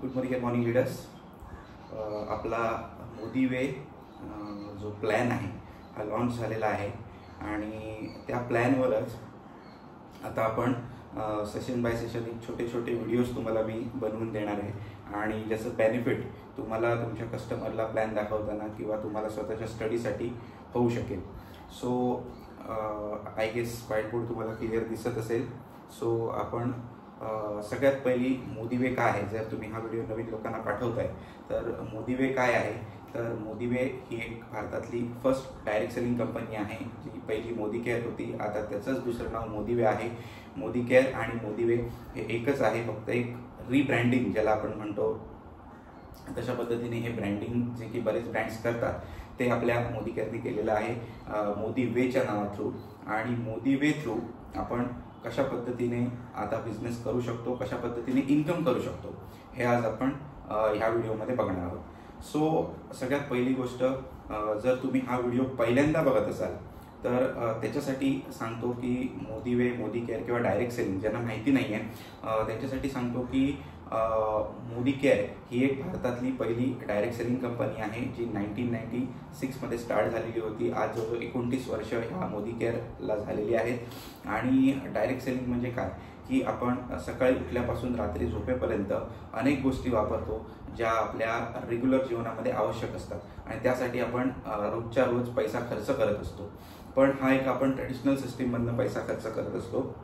Good morning leaders. आपला मोदी वे जो plan आहे हा लॉन्च झालेला आहे आणि त्या प्लॅनवरच आता आपण सेशन बाय सेशन एक छोटे छोटे व्हिडिओज तुम्हाला मी बनवून देणार आहे आणि ज्याचं बेनिफिट तुम्हाला तुमच्या कस्टमरला प्लॅन दाखवताना किंवा तुम्हाला स्वतःच्या स्टडीसाठी होऊ शकेल. So I guess whiteboard तुम्हाला क्लिअर दिसत असेल. सो आपण सगळ्यात पहिली मोदी वे काय आहे, जर तुम्ही हा व्हिडिओ नवीन लोकांना पाठवताय तर मोदी वे काय आहे, तर मोदी वे ही एक भारतातली फर्स्ट डायरेक्ट सेलिंग कंपनी आहे. जी पहिली मोदी केअर होती, आता त्याचंच दुसरं नाव मोदी वे आहे. मोदी केअर आणि मोदी वे हे एकच आहे, फक्त एक रिब्रँडिंग ज्याला आपण म्हणतो तशा पद्धतीने हे ब्रँडिंग जे की बरेच ब्रँड्स करतात ते आपल्या मोदी केअरने केलेलं आहे मोदी वेच्या नावा थ्रू. आणि मोदी वे थ्रू आपण कशा पद्धतीने आता बिझनेस करू शकतो, कशा पद्धतीने इन्कम करू शकतो हे आज आपण ह्या व्हिडिओमध्ये बघणार आहोत. सो सगळ्यात पहिली गोष्ट, जर तुम्ही हा व्हिडिओ पहिल्यांदा बघत असाल तर त्याच्यासाठी सांगतो की मोदी वे, मोदी केअर किंवा डायरेक्ट सेलिंग ज्यांना माहिती नाही आहे त्यांच्यासाठी सांगतो की मोदी केअर ही एक भारतातली पहिली डायरेक्ट सेलिंग कंपनी आहे जी 1996 स्टार्ट झालेली होती. आज जवळजवळ 29 वर्ष ह्या मोदी केअरला झालेली आहेत. आणि डायरेक्ट सेलिंग म्हणजे काय की आपण सकाळी उठल्यापासून रात्री झोपेपर्यंत अनेक गोष्टी वापरतो ज्या आपल्या रेग्युलर जीवनामध्ये आवश्यक असतात आणि त्यासाठी आपण रोजच्या रोज पैसा खर्च करत असतो. पण हा एक आपण ट्रेडिशनल सिस्टीममधनं पैसा खर्च करत असतो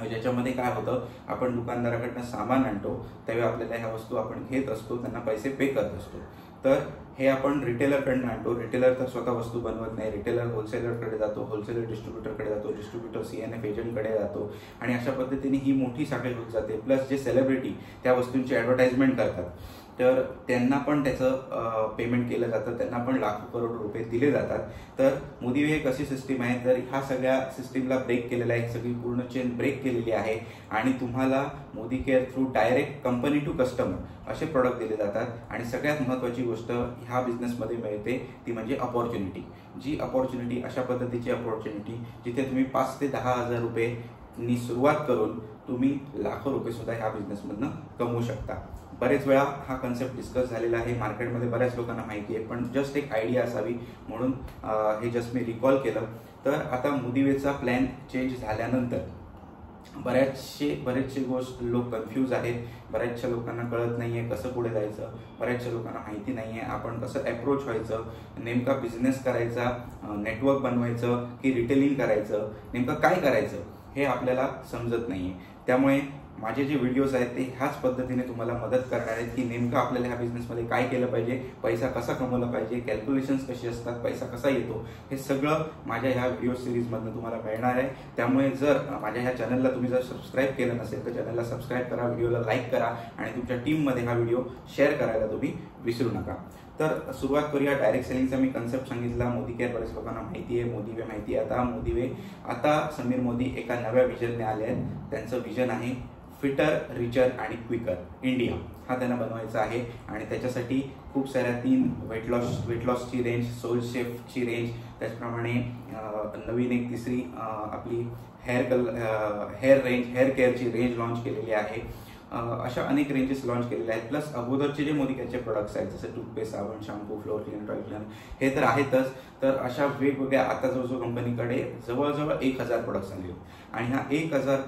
ज्याच्यामध्ये काय होतं, आपण दुकानदाराकडनं सामान आणतो त्यावेळी आपल्याला ह्या वस्तू आपण घेत असतो, त्यांना पैसे पे करत असतो. तर हे आपण रिटेलरकडनं आणतो. रिटेलर तर स्वतः वस्तू बनवत नाही, रिटेलर होलसेलरकडे जातो, होलसेलर डिस्ट्रीब्युटरकडे जातो, डिस्ट्रीब्युटर CNF एजंटकडे जातो आणि अशा पद्धतीने ही मोठी साखळी होत जाते. प्लस जे सेलिब्रिटी त्या वस्तूंची ॲडव्हर्टाइजमेंट करतात तर त्यांना पण त्याचं पेमेंट केलं जातं, त्यांना पण लाखो करोड रुपये दिले जातात. तर मोदी वे एक अशी सिस्टीम आहे, तर ह्या सगळ्या सिस्टीमला ब्रेक केलेला आहे, सगळी पूर्ण चेन ब्रेक केलेली आहे आणि तुम्हाला Modicare through direct company to customer असे प्रोडक्ट दिले जातात. आणि सगळ्यात महत्त्वाची गोष्ट ह्या बिझनेसमध्ये मिळते ती म्हणजे अपॉर्च्युनिटी. जी अपॉर्च्युनिटी, अशा पद्धतीची अपॉर्च्युनिटी जिथे तुम्ही 5 ते 10 हजार रुपयेनी सुरुवात करून तुम्ही लाखो रुपये सुद्धा ह्या बिझनेसमधनं कमवू शकता. बरेच वेळा हा कन्सेप्ट डिस्कस झालेला आहे, मार्केटमध्ये बऱ्याच लोकांना माहिती आहे, पण जस्ट एक आयडिया असावी म्हणून हे जस्ट मी रिकॉल केलं. तर आता मोदी वेचा प्लॅन चेंज झाल्यानंतर बरेचसे गोष्ट लोक कन्फ्यूज आहेत. बऱ्याचशा लोकांना कळत नाही आहे कसं पुढे जायचं, बऱ्याचशा लोकांना माहिती नाही आहे आपण कसं अप्रोच व्हायचं, नेमका बिझनेस करायचा, नेटवर्क बनवायचं की रिटेलिंग करायचं, नेमकं काय करायचं हे आपल्याला समजत नाही आहे. त्यामुळे माझे जे व्हिडिओज आहेत ते ह्याच पद्धतीने तुम्हाला मदत करणार आहेत की नेमकं आपल्याला ह्या बिझनेसमध्ये काय केलं पाहिजे, पैसा कसा कमवला पाहिजे, कॅल्क्युलेशन्स कशी असतात, पैसा कसा येतो, हे सगळं माझ्या ह्या व्हिडिओ सिरीजमधनं तुम्हाला मिळणार आहे. त्यामुळे जर माझ्या ह्या चॅनलला तुम्ही जर सबस्क्राईब केलं नसेल तर चॅनलला सबस्क्राईब करा, व्हिडिओला लाईक करा आणि तुमच्या टीममध्ये हा व्हिडिओ शेअर करायला तुम्ही विसरू नका. तर सुरुवात करूया. डायरेक्ट सेलिंगचा मी कन्सेप्ट सांगितला. मोदी केअर बरेच लोकांना माहिती आहे, मोदी वे माहिती आहे. आता मोदी वे, आता समीर मोदी एका नव्या विजनने आले आहेत. त्यांचं विजन आहे फिटर, रिचर आणि क्विकर इंडिया. हा त्यांना बनवायचा आहे आणि त्याच्यासाठी खूप साऱ्या 3 वेट लॉसची रेंज, सोल शेफची रेंज, त्याचप्रमाणे नवीन एक तिसरी आपली हेअर केअरची रेंज लॉन्च केलेली आहे. अशा अनेक रेंजेस लॉन्च केलेल्या आहेत. प्लस अगोदरचे जे मोदी केअरचे प्रोडक्ट्स आहेत जसे टूथपेस्ट, साबण, shampoo, floor cleaner, toilet cleaner हे तर आहेतच. तर अशा वेगवेगळ्या आता जो कंपनीकडे जवळजवळ 1000 प्रोडक्ट्स आले आणि ह्या 1000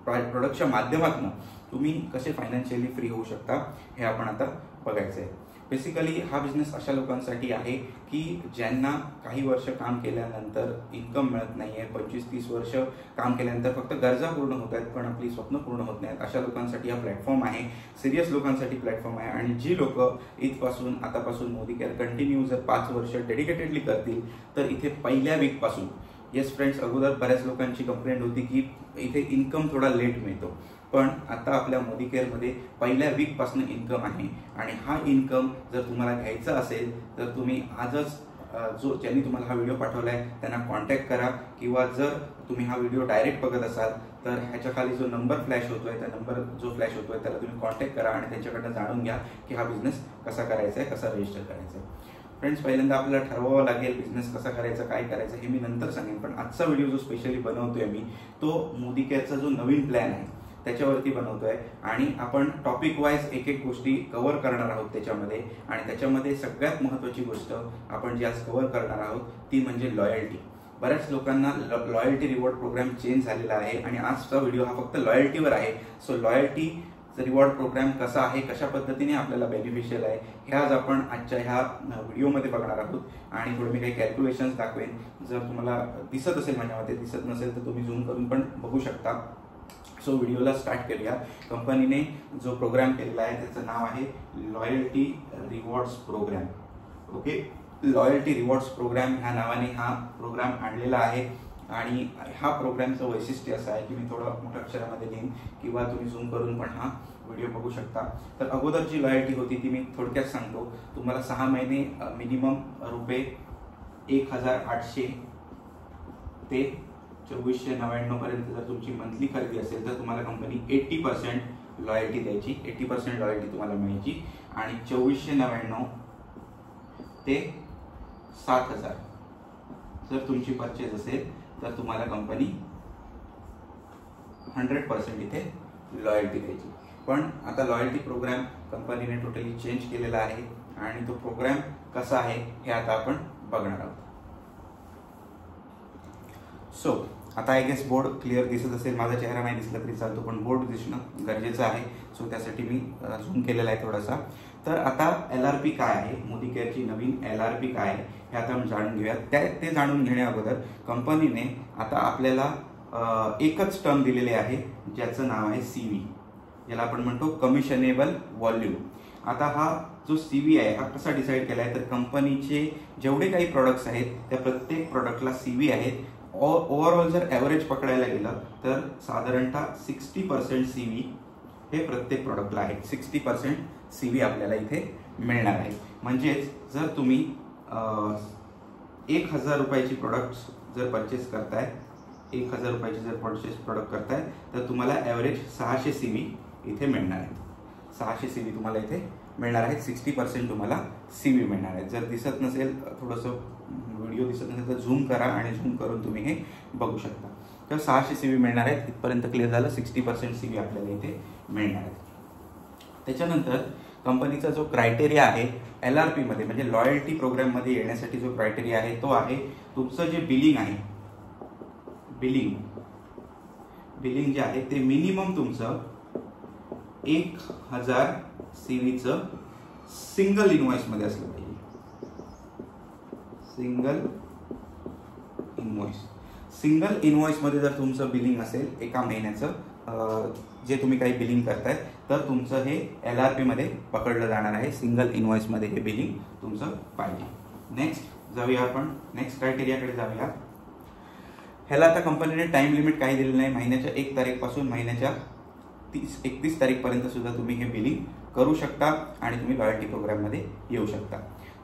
प्रोडक्टच्या माध्यमातून तुम्ही कसे फायनान्शियली फ्री होऊ शकता हे आपण आता बघायचं आहे. बेसिकली हा बिझनेस अशा लोकांसाठी आहे की ज्यांना काही वर्ष काम केल्यानंतर इन्कम मिळत नाही आहे, 25-30 वर्ष काम केल्यानंतर फक्त गरजा पूर्ण होत आहेत पण आपली स्वप्न पूर्ण होत नाहीत. अशा लोकांसाठी हा प्लॅटफॉर्म आहे, सिरियस लोकांसाठी प्लॅटफॉर्म आहे. आणि जी लोक आतापासून मोदी केअर कंटिन्यू जर 5 वर्ष डेडिकेटेडली करतील तर इथे पहिल्या वीकपासून, येस फ्रेंड्स, अगोदर बऱ्याच लोकांची कंप्लेंट होती की इथे इन्कम थोडा लेट मिळतो, पण आता आपल्या मोदी केअरमध्ये पहिल्या वीकपासून इन्कम आहे. आणि हा इन्कम जर तुम्हाला घ्यायचा असेल तर तुम्ही आजच ज्यांनी तुम्हाला हा व्हिडिओ पाठवला आहे त्यांना कॉन्टॅक्ट करा, किंवा जर तुम्ही हा व्हिडिओ डायरेक्ट बघत असाल तर ह्याच्या खाली जो नंबर फ्लॅश होतोय त्या नंबर जो फ्लॅश होतोय त्याला तुम्ही कॉन्टॅक्ट करा आणि त्यांच्याकडनं जाणून घ्या की हा बिझनेस कसा करायचा आहे, कसा रजिस्टर करायचा आहे. फ्रेंड्स, पहिल्यांदा आपल्याला ठरवावं लागेल बिझनेस कसा करायचा, काय करायचं हे मी नंतर सांगेन. पण आजचा व्हिडिओ जो स्पेशली बनवतोय मी तो मोदी केअरचा जो नवीन प्लॅन आहे त्याच्यावरती बनवतोय आणि आपण टॉपिक वाईज एक एक गोष्टी कव्हर करणार आहोत त्याच्यामध्ये. आणि त्याच्यामध्ये सगळ्यात महत्त्वाची गोष्ट आपण जी आज कव्हर करणार आहोत ती म्हणजे लॉयल्टी. बऱ्याच लोकांना लॉयल्टी रिवॉर्ड प्रोग्राम चेंज झालेला आहे आणि आजचा व्हिडिओ हा फक्त लॉयल्टीवर आहे. सो लॉयल्टी रिवॉर्ड प्रोग्राम कसा आहे, कशा पद्धतीने आपल्याला बेनिफिशियल आहे हे आज आपण आजच्या ह्या व्हिडिओमध्ये बघणार आहोत. आणि थोडं मी काही कॅल्क्युलेशन्स दाखवेन. जर तुम्हाला दिसत असेल माझ्या मते, दिसत नसेल तर तुम्ही झूम करून पण बघू शकता. सो व्हिडिओला स्टार्ट करूया. कंपनीने जो प्रोग्राम केलेला आहे त्याचं नाव आहे loyalty rewards programme. Okay, loyalty rewards programme ह्या नावाने हा प्रोग्राम आणलेला आहे. आणि हा प्रोग्रामचं वैशिष्ट्य असं आहे की मी थोडं मोठ्या अक्षरामध्ये लिहीन किंवा तुम्ही झूम करून पण हा व्हिडिओ बघू शकता. तर अगोदरची लॉयल्टी होती ती मी थोडक्यात सांगतो. तुम्हाला 6 महिने मिनिमम रुपये 1800 ते 2499 पर्यंत जर तुमची मंथली खरेदी असेल तर तुम्हाला कंपनी 80% लॉयल्टी द्यायची. 80% लॉयल्टी तुम्हाला मिळायची. आणि 2499 ते 7000 जर तुमची परचेज असेल तर तुम्हाला कंपनी 100% इथे लॉयल्टी द्यायची. पण आता लॉयल्टी प्रोग्राम कंपनीने टोटली चेंज केलेला आहे आणि तो प्रोग्राम कसा आहे हे आता आपण बघणार आहोत. सो आता आय गेस बोर्ड क्लिअर दिसत असेल. माझा चेहरा नाही दिसला तरी चालतो पण बोर्ड दिसणं गरजेचं आहे. सो त्यासाठी मी झूम केलेला आहे थोडासा. तर आता LRP काय आहे, मोदी केअरची नवीन LRP काय आहे हे आता आपण जाणून घेऊया. ते जाणून घेण्या अगोदर कंपनीने आता आपल्याला एकच टर्म दिलेले आहे ज्याचं नाव आहे CV, ज्याला आपण म्हणतो कमिशनेबल व्हॉल्यूम. आता हा जो CV आहे हा कसा डिसाईड केला आहे तर कंपनीचे जेवढे काही प्रोडक्ट्स आहेत त्या प्रत्येक प्रोडक्टला CV आहेत. ओव्हरऑल जर ॲव्हरेज पकडायला गेलं तर साधारणतः 60% CV हे प्रत्येक प्रोडक्टला आहे. 60% CV आपल्याला इथे मिळणार आहे. म्हणजेच जर तुम्ही 1000 रुपयाची प्रोडक्ट्स जर परचेस करताय, 1000 रुपयाची जर प्रोडक्ट करताय तर तुम्हाला ॲव्हरेज 600 CV इथे मिळणार आहेत. 600 CV तुम्हाला इथे मिळणार आहेत. 60% तुम्हाला CV मिळणार आहेत. जर दिसत नसेल, थोडंसं व्हिडिओ दिसत नसेल तर झूम करा आणि झूम करून तुम्ही हे बघू शकता. तर 600 CV मिळणार आहेत. इथपर्यंत क्लिअर झालं. 60% CV आपल्याला इथे मिळणार आहेत. त्याच्यानंतर कंपनीचा जो क्रायटेरिया आहे LRP मध्ये म्हणजे लॉयल्टी प्रोग्राममध्ये येण्यासाठी जो क्रायटेरिया आहे तो आहे तुमचं जे बिलिंग आहे, बिलिंग जे आहे ते मिनिमम तुमचं 1000 CVचं सिंगल इनवॉइस मध्ये असलं पाहिजे. सिंगल इनवॉइस मध्ये जर तुमचं बिलिंग असेल एका महिन्याचं जे तुम्ही काही बिलिंग करताय तर तुमचं हे LRP मध्ये पकडलं जाणार आहे. सिंगल इनवॉइस मध्ये हे बिलिंग तुमचं पाहिजे. नेक्स्ट जाऊया आपण नेक्स्ट क्रायटेरियाकडे जाऊया. ह्याला आता कंपनीने टाइम लिमिट काही दिलेलं नाही. महिन्याच्या 1 तारीखपासून महिन्याच्या 31 तारीखपर्यंत सुद्धा तुम्ही हे बिलिंग करू शकता आणि तुम्ही लॉयल्टी प्रोग्राममध्ये येऊ शकता.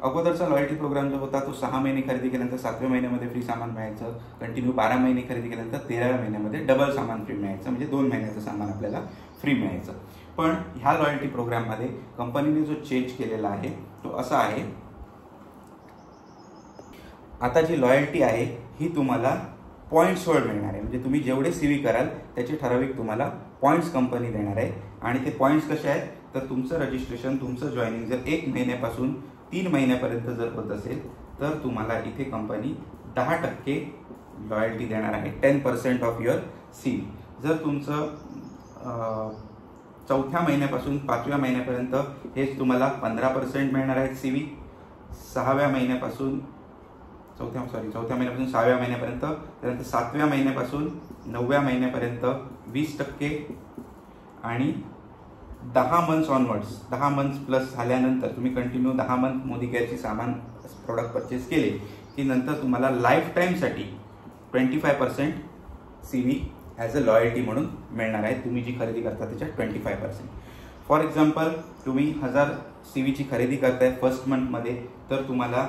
अगोदरचा लॉयल्टी प्रोग्राम जो होता तो 6 महिने खरेदी केल्यानंतर 7व्या महिन्यामध्ये फ्री सामान मिळायचं. कंटिन्यू 12 महिने खरेदी केल्यानंतर 13व्या महिन्यामध्ये डबल सामान फ्री मिळायचं. म्हणजे 2 महिन्याचं सामान आपल्याला फ्री मिळायचं. पण ह्या लॉयल्टी प्रोग्राममध्ये कंपनीने जो चेंज केलेला आहे तो असा आहे, आता जी लॉयल्टी आहे ही तुम्हाला पॉईंट्सवर मिळणार आहे. म्हणजे तुम्ही जेवढे CV कराल त्याचे ठराविक तुम्हाला पॉईंट्स कंपनी देणार आहे. आणि ते पॉईंट्स कसे आहेत तर तुमचं रजिस्ट्रेशन, तुमचं जॉईनिंग जर 1 महिन्यापासून 3 महिन्यापर्यंत जर होत असेल तर तुम्हाला इथे कंपनी 10% लॉयल्टी देणार आहे. 10% ऑफ युअर CV. जर तुमचं 4थ्या महिन्यापासून 5व्या महिन्यापर्यंत हेच तुम्हाला 15% मिळणार आहेत CV. 6व्या महिन्यापासून 6व्या महिन्यापर्यंत, त्यानंतर 7व्या महिन्यापासून 9व्या महिन्यापर्यंत 20% आणि 10 मंथ्स ऑनवर्ड्स, 10 मंथ्स प्लस झाल्यानंतर तुम्ही कंटिन्यू 10 मंथ मोदी केअरची सामान प्रोडक्ट परचेस केले की नंतर तुम्हाला लाईफ टाईमसाठी 25% CV ॲज अ लॉयल्टी म्हणून मिळणार आहे. तुम्ही जी खरेदी करता त्याच्यात 25%. फॉर एक्झाम्पल तुम्ही 1000 CVची खरेदी करताय फर्स्ट मंथमध्ये तर तुम्हाला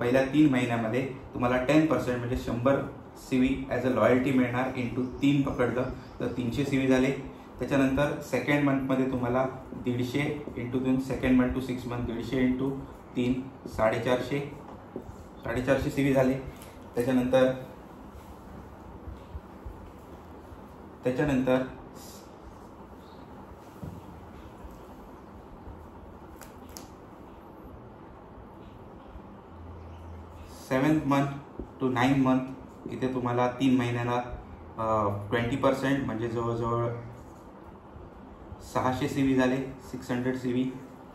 पहिल्या 3 महिन्यामध्ये तुम्हाला 10% म्हणजे 100 CV ॲज अ लॉयल्टी मिळणार. इंटू 3 पकडलं तर 300 CV झाले. त्याच्यानंतर सेकंड मंथमध्ये तुम्हाला 150 into 2, second month to 6 month 150 into 3 450 CV झाले. त्याच्यानंतर 7th month to 9th month इथे तुम्हाला 3 महिन्याला 20% म्हणजे जवळजवळ 600 CV झाले, 600 CV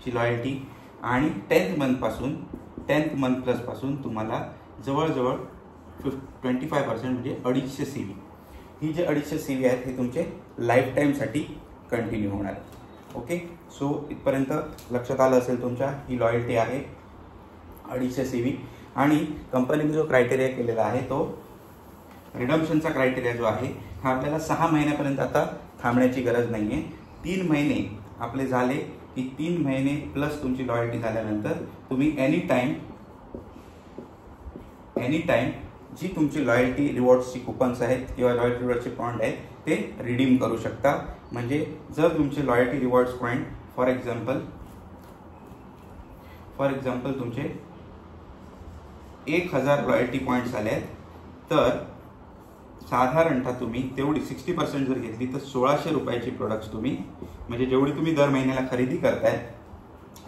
ची लॉयल्टी. आणि 10th मंथपासून 10th मंथ प्लसपासून तुम्हाला जवळजवळ 25% म्हणजे 250 CV. ही जे 250 CV आहेत हे तुमचे लाईफ टाईमसाठी कंटिन्यू होणार आहे. ओके, सो इथपर्यंत लक्षात आलं असेल तुमच्या. ही लॉयल्टी आहे 250 CV. आणि कंपनीने जो क्रायटेरिया केलेला आहे तो रिडम्पशनचा क्रायटेरिया जो आहे हा आपल्याला 6 महिन्यापर्यंत आता थांबण्याची गरज नाही आहे. 3 महिने आपले झाले की 3 महिने प्लस तुमची लॉयल्टी झाल्यानंतर तुम्ही एनी टाइम जी तुमची लॉयल्टी रिवॉर्ड्सची कुपन्स आहेत किंवा लॉयल्टी रिवॉर्डचे पॉईंट आहेत ते रिडीम करू शकता. म्हणजे जर तुमचे loyalty rewards point for example तुमचे 1000 लॉयल्टी पॉईंट्स आले आहेत तर साधारणतः तुम्ही तेवढी 60% जर घेतली तर 1600 रुपयाची प्रोडक्ट्स तुम्ही म्हणजे जेवढी तुम्ही दर महिन्याला खरेदी करताय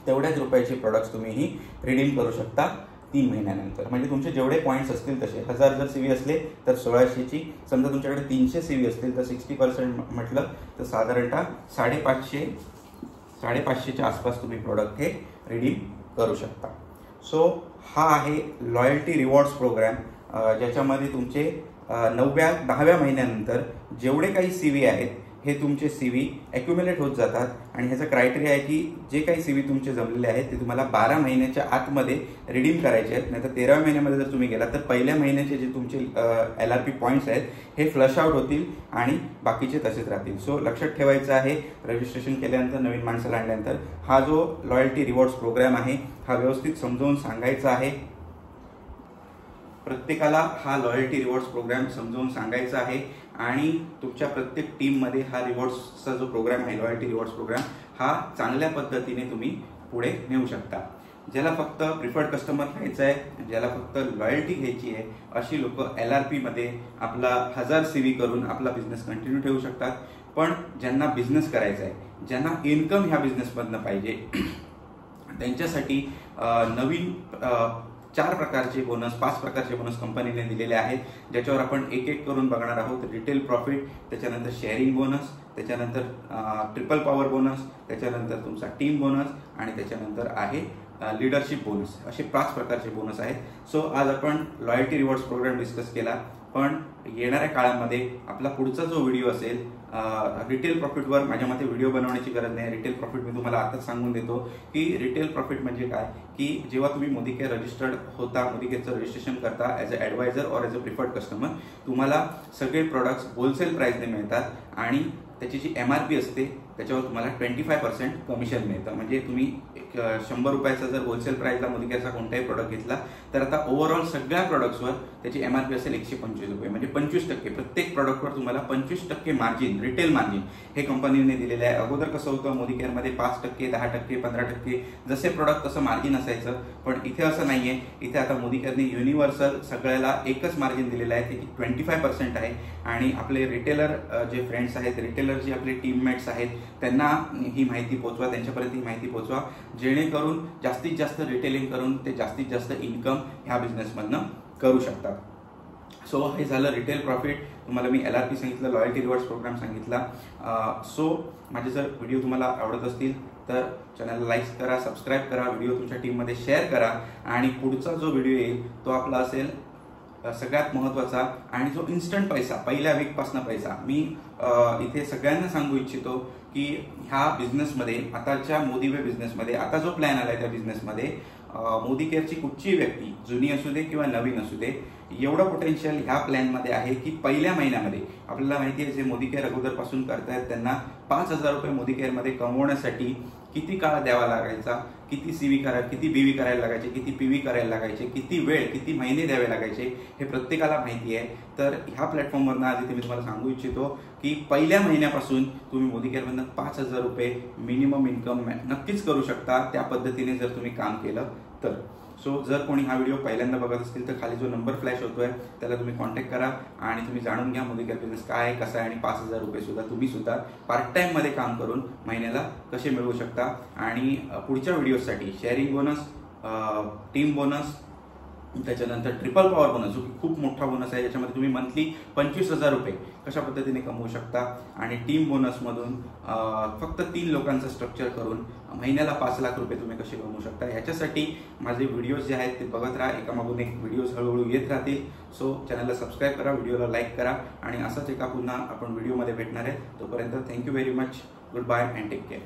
तेवढ्याच रुपयाची प्रोडक्ट्स तुम्ही ही रिडीम करू शकता 3 महिन्यानंतर. म्हणजे तुमचे जेवढे पॉईंट्स असतील तसे 1000 जर CV असले तर 1600ची, समजा तुमच्याकडे 300 CV असतील तर 60% म्हटलं तर साधारणतः 550च्या आसपास तुम्ही प्रोडक्ट हे रिडीम करू शकता. सो हा आहे लॉयल्टी रिवॉर्ड्स प्रोग्राम ज्याच्यामध्ये तुमचे 9व्या-10व्या महिन्यानंतर जेवढे काही CV आहेत हे तुमचे CV ॲक्युम्युलेट होत जातात. आणि ह्याचा क्रायटेरिया आहे की जे काही CV तुमचे जमलेले आहेत ते तुम्हाला 12 महिन्याच्या आतमध्ये रिडीम करायचे आहेत. नाहीतर 13व्या महिन्यामध्ये जर तुम्ही गेला तर पहिल्या महिन्याचे जे तुमचे LRP पॉईंट्स आहेत हे फ्लश आउट होतील आणि बाकीचे तसेच राहतील. सो लक्षात ठेवायचं आहे रजिस्ट्रेशन केल्यानंतर, नवीन माणसाला आणल्यानंतर हा जो लॉयल्टी रिवॉर्ड्स प्रोग्राम आहे हा व्यवस्थित समजावून सांगायचा आहे. प्रत्येकाला हा लॉयल्टी रिवॉर्ड्स प्रोग्राम समजावून सांगायचा आहे आणि तुमच्या प्रत्येक टीममध्ये हा रिवॉर्ड्सचा जो प्रोग्राम आहे लॉयल्टी रिवॉर्ड्स प्रोग्राम हा चांगल्या पद्धतीने तुम्ही पुढे नेऊ शकता. ज्याला फक्त प्रिफर्ड कस्टमर घ्यायचा आहे, ज्याला फक्त लॉयल्टी घ्यायची आहे अशी लोक LRP मध्ये आपला 1000 CV करून आपला बिझनेस कंटिन्यू ठेवू शकतात. पण ज्यांना बिझनेस करायचा आहे, ज्यांना इन्कम ह्या बिझनेसमधनं पाहिजे त्यांच्यासाठी नवीन 4 प्रकारचे बोनस, 5 प्रकारचे बोनस कंपनीने दिलेले आहेत ज्याच्यावर आपण एक करून बघणार आहोत. रिटेल प्रॉफिट, त्याच्यानंतर शेअरिंग बोनस, त्याच्यानंतर ट्रिपल पॉवर बोनस, त्याच्यानंतर तुमचा टीम बोनस आणि त्याच्यानंतर आहे लीडरशिप बोनस. असे 5 प्रकारचे बोनस आहेत. सो आज आपण लॉयल्टी रिवॉर्ड्स प्रोग्राम डिस्कस केला. पण येणाऱ्या काळामध्ये आपला पुढचा जो व्हिडिओ असेल रिटेल प्रॉफिटवर माझ्या मते व्हिडिओ बनवण्याची गरज नाही. रिटेल प्रॉफिट मी तुम्हाला आताच सांगून देतो की रिटेल प्रॉफिट म्हणजे काय, की जेव्हा तुम्ही मोदीकेअर रजिस्टर्ड होता, मोदीकेअरचं रजिस्ट्रेशन करता as a adviser or as a preferred customer, तुम्हाला सगळे प्रोडक्ट्स होलसेल प्राईसने मिळतात आणि त्याची जी MRP असते त्याच्यावर तुम्हाला 25% कमिशन मिळतं. म्हणजे तुम्ही 100 रुपयाचा जर होलसेल प्राईसला मोदीकेअरचा कोणताही प्रोडक्ट घेतला तर आता ओव्हरऑल सगळ्या प्रोडक्ट्सवर त्याची MRP असेल 125 रुपये. म्हणजे 25% प्रत्येक प्रोडक्टवर तुम्हाला 25% मार्जिन, रिटेल मार्जिन हे कंपनीने दिलेलं आहे. अगोदर कसं होतं मोदीकेअरमध्ये 5%, 10%, 15% जसे प्रोडक्ट तसं मार्जिन असायचं. पण इथे असं नाहीये. इथे आता मोदीकेअरने युनिव्हर्सल सगळ्याला एकच मार्जिन दिलेलं आहे, ते 25% आहे. आणि आपले रिटेलर जे फ्रेंड्स आहेत, रिटेलर जे आपले टीममेट्स आहेत त्यांना ही माहिती पोहोचवा, त्यांच्यापर्यंत ही माहिती पोहोचवा जेणेकरून जास्तीत जास्त रिटेलिंग करून ते जास्तीत जास्त इन्कम ह्या बिझनेसमधनं करू शकतात. सो हे झालं रिटेल प्रॉफिट. तुम्हाला मी LRP सांगितलं, लॉयल्टी रिवॉर्ड्स प्रोग्राम सांगितला. सो माझे जर व्हिडिओ तुम्हाला आवडत असतील तर चॅनलला लाईक करा, सबस्क्राईब करा, व्हिडिओ तुमच्या टीममध्ये शेअर करा. आणि पुढचा जो व्हिडिओ येईल तो आपला असेल सगळ्यात महत्त्वाचा आणि जो इन्स्टंट पैसा, पहिल्या वीकपासून पैसा. मी इथे सगळ्यांना सांगू इच्छितो की ह्या बिझनेसमध्ये, आताच्या मोदीवे बिझनेसमध्ये, आता जो प्लॅन आलाय त्या बिझनेसमध्ये मोदीकेअरची कुठचीही व्यक्ती जुनी असू दे किंवा नवीन असू दे, एवढं पोटेन्शियल ह्या प्लॅनमध्ये आहे की पहिल्या महिन्यामध्ये आपल्याला माहिती आहे जे मोदीकेअर अगोदरपासून करतायत त्यांना 5000 रुपये मोदीकेअरमध्ये कमवण्यासाठी किती काळ द्यावा लागायचा, किती CV करायला, किती BV करायला लागायचे, किती PV करायला लागायचे, किती वेळ, किती महिने द्यावे लागायचे हे प्रत्येकाला माहिती आहे. तर ह्या प्लॅटफॉर्मवरनं आज इथे मी तुम्हाला सांगू इच्छितो की पहिल्या महिन्यापासून तुम्ही मोदीकेअरमधनं 5000 रुपये मिनिमम इन्कम नक्कीच करू शकता त्या पद्धतीने जर तुम्ही काम केलं तर. सो जर कोणी हा व्हिडिओ पहिल्यांदा बघत असतील तर खाली जो नंबर फ्लॅश होतोय त्याला तुम्ही कॉन्टॅक्ट करा आणि तुम्ही जाणून घ्या मोदीकेअर बिझनेस काय आहे, कसा आहे आणि 5000 रुपये सुद्धा तुम्ही सुद्धा पार्ट टाइममध्ये काम करून महिन्याला कसे मिळवू शकता. आणि पुढच्या व्हिडिओसाठी शेअरिंग बोनस, टीम बोनस, त्याच्यानंतर ट्रिपल पॉवर बोनस, जो की खूप मोठा बोनस आहे, याच्यामध्ये तुम्ही मंथली 25,000 रुपये कशा पद्धतीने कमवू शकता. आणि टीम बोनसमधून फक्त 3 लोकांचं स्ट्रक्चर करून महिन्याला 5 लाख रुपये तुम्ही कसे कमवू शकता. याच्यासाठी माझे व्हिडिओज जे आहेत ते बघत राहा, एकामागून एक व्हिडिओज हळूहळू येत राहतील. सो चॅनलला सबस्क्राईब करा, व्हिडिओला लाईक करा आणि असंच एका पुन्हा आपण व्हिडिओमध्ये भेटणार आहे. तोपर्यंत thank you very much. Goodbye and take care.